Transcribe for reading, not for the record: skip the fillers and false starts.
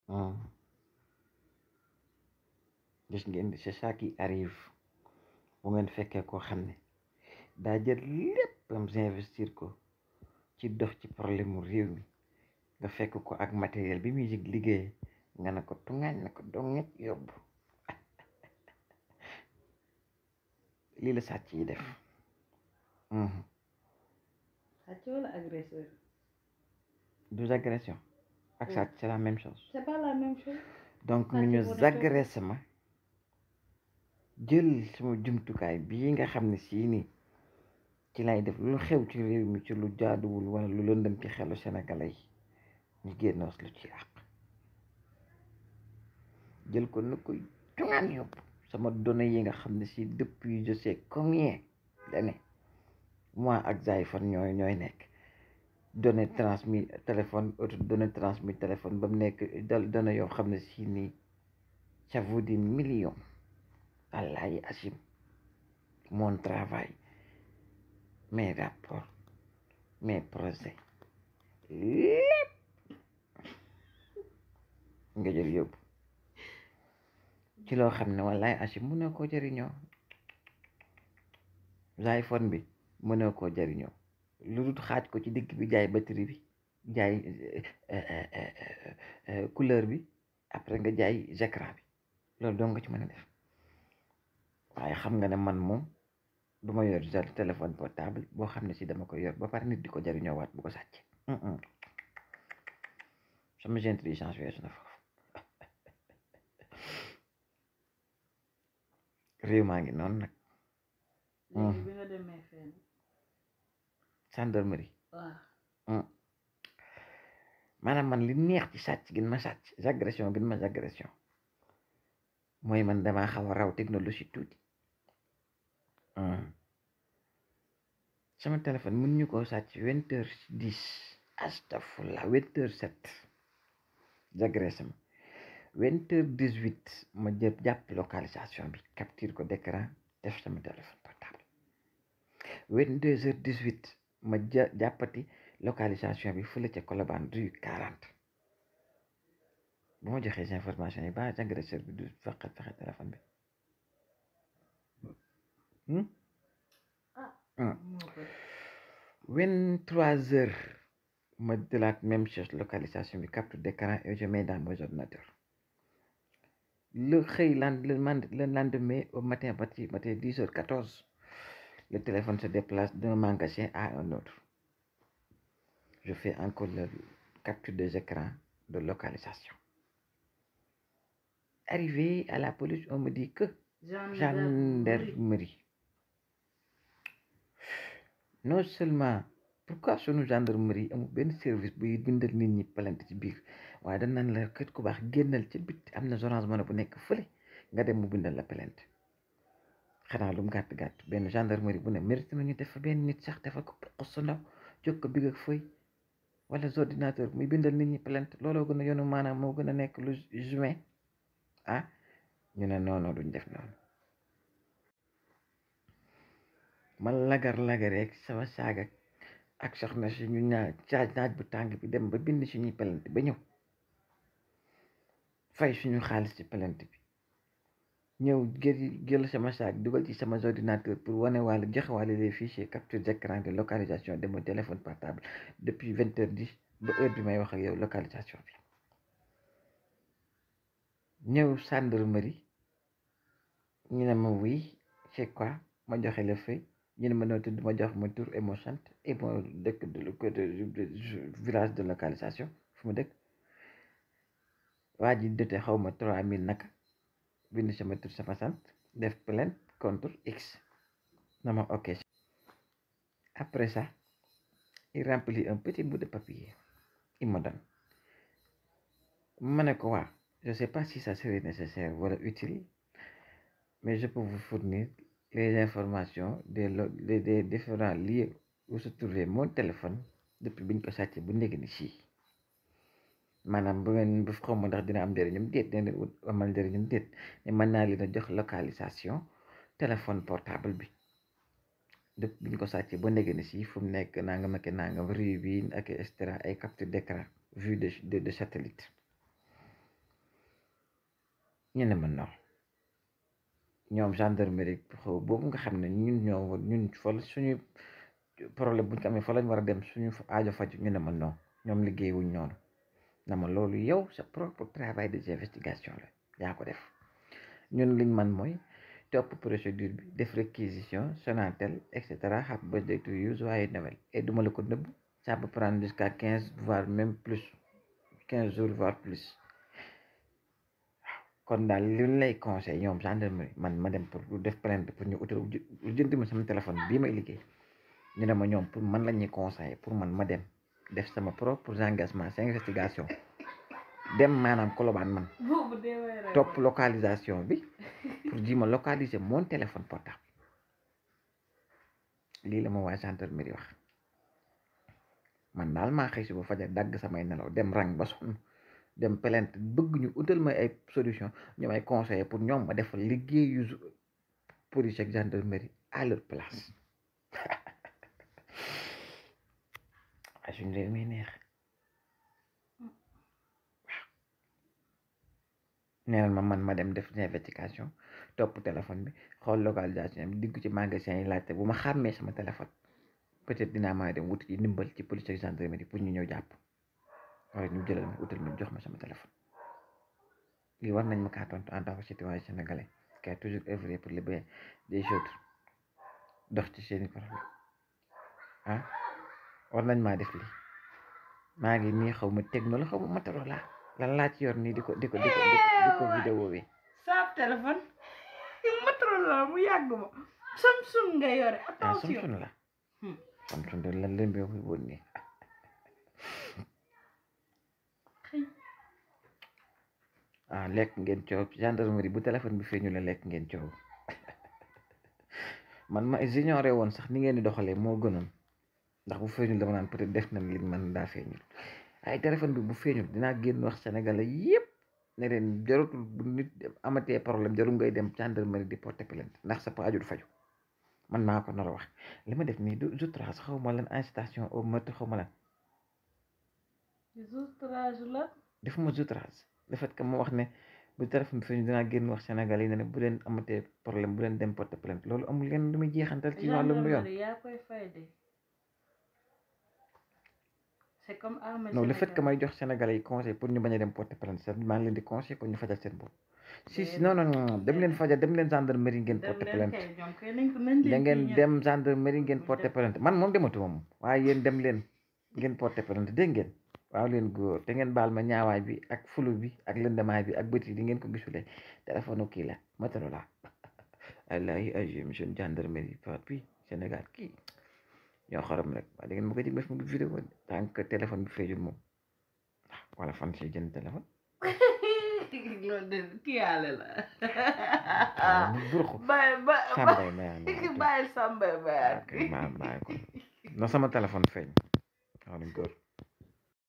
Hmm. gis ngeen c'est ça qui arrive bu ngeen fekkee koo xam ne daa jël léppam investir ko ci dox ci problème mu réew mi nga fekk ko ak matériel bi muy liggéey nga ne ko tungaañ na ko donget yóbbu lii la sàcc yi def. sàcc wala agresseur. Deux agressions ak sàcc c'est la même chose. c'est pas la même chose. donc ñu agressé ma jël sama jumtukaay bii nga xam ne sii nii ci lay def lu xew ci réew mi ci lu jaaduwul wala lu lëndëm ci xelu sénégalais yi ñu génnoos lu ci àq jël ko na koy tungaan yóbbu sama données yi nga xam ne si depuis je sais combien d'années moi ak Zayfon ñooy nekk données transmis téléphone auto données transmis téléphone ba mu nekk données yoo xam ne si nii ça vaut des millions. Wallahi Achim mon travail mes rapports mes projets lépp nga jël yóbbu ci loo xam ne wallahi Achim mënoo koo jëriñoo iPhone bi mënoo koo jëriñoo lu dul xaaj ko ci digg bi jaay batterie bi jaay couleur bi après nga jaay écran bi loolu doo nga ci mën a def waaye xam nga ne man moom du ma yor téléphone portable boo xam ne si dama ko yor ba pare nit di ko jariñoo waat bu ko sàcc sama intelligence weesu na foofu réew maa ngi noonu nag. léegi bi nga demee fenn. gendarmerie. waaw. maanaam man li neex ci sàcc gin ma sàcc agression gin ma agression mooy man damaa xaw a raw technologie tuuti. sama téléphone mën ñu koo sàcc 20h10 astafurlah 20h07 j'agresse ma 20h18 ma jàpp localisation bi capture ko d'écran def sama téléphone portable 22h18 ma jàppati localisation bi fële ca Colobane rue 40 bu ma joxee information yi ba agresseur bi du fexe téléphone bi. 23h ma jëlaat même chose localisation bi capture d'écran et je mets dans mes ordinateurs le lendemain au matin 10h14 le téléphone se déplace d'un magasin à un autre je fais encore la capture des écrans de localisation arrivé à la police on me dit que gendarmerie. Non seulement pourquoi sunu gendarmerie amul benn service buy bindal nit ñi plainte ci biir waaye dañ naan la kët ku baax génnal ci bitti am na Orange Money bu nekk fële nga dem mu bindal la plainte xanaa lu mu gàtt gàtt benn gendarmerie bu ne mérite nañu def fa benn nit sax defal ko poqos sa ndaw jóg ko big ak fëy wala ordinateur muy bindal nit ñi plainte looloo gën a yoonu maanaam moo gën a nekk lu juin ñu ne noonu duñ def noonu. ma lagar-lagaree sama saaga ak soxna si ñu naaj bu tàng bi dem ba bind suñuy plainte ba ñëw fay suñu xaalis ci plainte bi ñëw jël sama saag dugal ci sama ordinateur pour wane wàlla joxe wàlla les fichiers capture d'écran de localisation de mon téléphone portable depuis 20h10 ba heure bi may wax ak yow localisation bi ñëw gendarmerie ñu ne ma oui c'est quoi ma joxe la feuille ñu ne ma noo tudd ma jox ma tur et mon sant et mon dëkk de village de localisation fu mu dëkk waa ji dete xaw ma 3000 naka bind sama tur sama sant def plainte contre X na ma ok. Après ça il remplit un petit bout de papier il me donne ma ne ko waa je sais pas si ça serait nécessaire wala utile mais je peux vous fournir les informations des différents lieux où se trouvait mon téléphone depuis biñ ko sàccee bu ndégg ni sii maanaam bu ngeen bu xaw ma ndax dina am njëriñum déet dina amal njëriñum déet mais mën naa leen a jox localisation téléphone portable bi depuis biñ ko sàccee ba ndégg ni sii fu mu nekk nangam ak nangam rue bi ak et cetera ay capture d'écran vue de satellite ñu ne ma non ñoom gendarmerie xaw boobu nga xam ne ñun fa la suñu problème buñ ko amee fa lañ war a dem suñu aajo faju ñu ne ma non ñoom liggéey wuñ noonu na ma loolu yow sa propre travail des investigations la yaa ko def ñun liñ man mooy topp procédure bi def réquisition Sonatel et cetera happy birthday to you joyeux Noël et duma la ko nëbb ça peut prendre jusqu'à 15 voire même plus 15 jours voire plus kon daal li lay conseil ñoom gendarmerie man ma dem pour def plainte pour ñu utal jënd ma sama téléphone bii may liggéey ñu ne ma ñoom pour man la ñuy conseillé pour man ma dem def sama propre engagement sa investigation dem maanaam Colobane man topp localisation bi pour ji ma localiser mon téléphone portable lii la ma waa gendarmerie wax man daal maa xëy si ba fajar dagg samay nelaw dem rang ba sonn dem plainte bëgg ñu utal ma ay solution ñoom ay conseiller pour ñoom ma def liggéeyu police ak gendarmerie à leur place waaye suñu réew mi neex neenal ma man ma dem def investigation topp téléphone bi xool localisation bi digg ci magasin yi laajte bu ma xàmmee sama téléphone peut-être dinaa maa dem wuti ci ndimbal ci police ak gendarmerie pour ñu ñëw jàpp wala ñu jëlal ma utal ma jox ma sama téléphone lii war nañ ma kaa tontu en tant que citoyen sénégalais qui a toujours œuvré pour le bien des autres dox ci seeni problème ah war nañ maa def lii maa ngi nii xaw ma techno la xaw ma Motorola lan laa ci yor nii di ko vidéo wi sa téléphone Motorola mu yàgg ma Samsung nga yore attention Samsung la Samsung de lan leen bi woon nii lekk ngeen coow gendarmerie bu téléphone bi feeñu la lekk ngeen coow man ma ignoré woon sax ni ngeen di doxalee moo gënoon ndax bu feeñul dama naan peut-être def nañ li man daa feeñul ay téléphone bi bu feeñul dinaa génn wax Sénégalais yépp ne leen jarutul bu nit amatee problème jarul ngay dem gendarmerie di porter plainte ndax sa aju du faju man maa ko nar a wax li ma def nii du outrage xaw ma lan incitation au meurtre xaw ma lan outrage la defuma outrage le fait que ma wax ne bu téléphone bi feeñul dinaa génn wax Sénégalais yi ne bu leen amatee problème bu leen dem porter plainte loolu amul leen lu muy jeexantal ci wàllum yoon yaa koy fay de c'est comme armée non le fait que may jox Sénégalais yi conseil pour ñu bañ a dem porter plainte sax maa ngi leen di conseil pour ñu fajal seen bopp si non dem leen fajal dem leen gendarmerie ngeen porter plainte da ngeen dem gendarmerie ngeen porter plainte man moom dematuma moom waaye yéen dem leen ngeen porter plainte dégg ngeen waaw leen góor te ngeen baal ma ñaawaay bi ak fulu bi ak lëndamaay bi ak bët yi di ngeen ko gisulee téléphone kii la Motorola wallahi agim jeune gendarmerie bi Sénégal kii ñoo xorom rek waaye da ngeen ma ko ci def mu vidéo tant que téléphone bi feejul moom wala fan si jënd téléphone loolu de kiyaale la burxu sambay mayaan bàyyi sambay mayaan maa ko na sama téléphone feeñ waaw góor